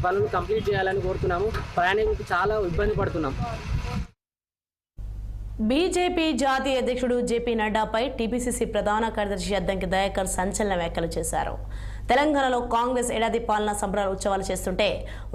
పనులు కంప్లీట్ చేయాలని కోరుతున్నాము. ప్రయాణికులకు చాలా ఇబ్బంది పడుతున్నాం. బీజేపీ జాతీయ అధ్యక్షుడు జేపీ నడ్డాపై టీపీసీసీ ప్రధాన కార్యదర్శి అద్దంకి దయాకర్ సంచలన వ్యాఖ్యలు చేశారు. తెలంగాణలో కాంగ్రెస్ ఏడాది పాలన సంబరాల ఉత్సవాలు చేస్తుంటే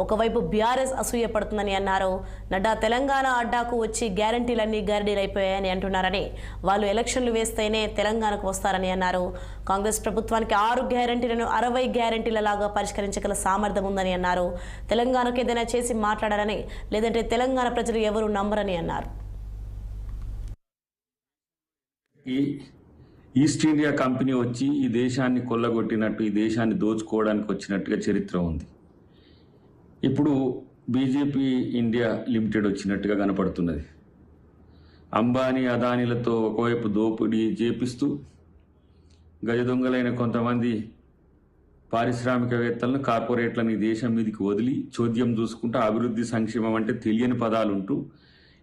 ఒకవైపు బీఆర్ఎస్ అసూయ పడుతుందని అన్నారు. నడ్డా తెలంగాణ అడ్డాకు వచ్చి గ్యారంటీలన్నీ గారడీలైపోయాయని అంటున్నారని, వాళ్ళు ఎలక్షన్లు వేస్తేనే తెలంగాణకు వస్తారని అన్నారు. కాంగ్రెస్ ప్రభుత్వానికి 6 గ్యారంటీలను 60 గ్యారంటీల లాగా పరిష్కరించగల సామర్థ్యం ఉందని అన్నారు. తెలంగాణకు ఏదైనా చేసి మాట్లాడాలని, లేదంటే తెలంగాణ ప్రజలు ఎవరూ నమ్మరని అన్నారు. ఈస్ట్ ఇండియా కంపెనీ వచ్చి ఈ దేశాన్ని కొల్లగొట్టినట్టు, ఈ దేశాన్ని దోచుకోవడానికి వచ్చినట్టుగా చరిత్ర ఉంది. ఇప్పుడు బీజేపీ ఇండియా లిమిటెడ్ వచ్చినట్టుగా కనపడుతున్నది. అంబానీ అదానీలతో ఒకవైపు దోపిడీ చేపిస్తూ గజ దొంగలైన కొంతమంది పారిశ్రామికవేత్తలను, కార్పొరేట్లను ఈ దేశం మీదకి వదిలి చోద్యం చూసుకుంటూ అభివృద్ధి, సంక్షేమం అంటే తెలియని పదాలుంటూ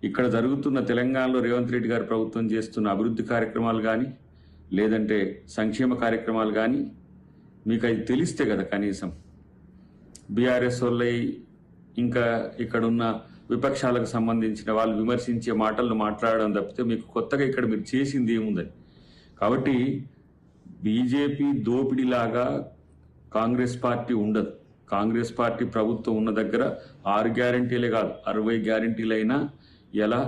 ఇక్కడ జరుగుతున్న తెలంగాణలో రేవంత్ రెడ్డి గారి ప్రభుత్వం చేస్తున్న అభివృద్ధి కార్యక్రమాలు కానీ, లేదంటే సంక్షేమ కార్యక్రమాలు కానీ మీకు అది తెలిస్తే కదా కనీసం. బీఆర్ఎస్ వాళ్ళై ఇంకా ఇక్కడున్న విపక్షాలకు సంబంధించిన వాళ్ళు విమర్శించే మాటలను మాట్లాడడం తప్పితే మీకు కొత్తగా ఇక్కడ మీరు చేసింది ఏముందని. కాబట్టి బీజేపీ దోపిడీలాగా కాంగ్రెస్ పార్టీ ఉండదు. కాంగ్రెస్ పార్టీ ప్రభుత్వం ఉన్న దగ్గర 6 గ్యారంటీలే కాదు 60 గ్యారంటీలైనా ఎలా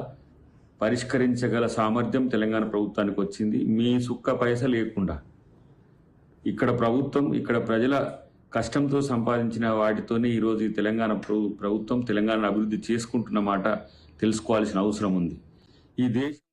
పరిష్కరించగల సామర్థ్యం తెలంగాణ ప్రభుత్వానికి వచ్చింది. మీ సుక్క పైస లేకుండా ఇక్కడ ప్రభుత్వం, ఇక్కడ ప్రజల కష్టంతో సంపాదించిన వాటితోనే ఈరోజు ఈ తెలంగాణ ప్రభుత్వం తెలంగాణ అభివృద్ధి చేసుకుంటున్న మాట తెలుసుకోవాల్సిన అవసరం ఉంది. ఈ దేశం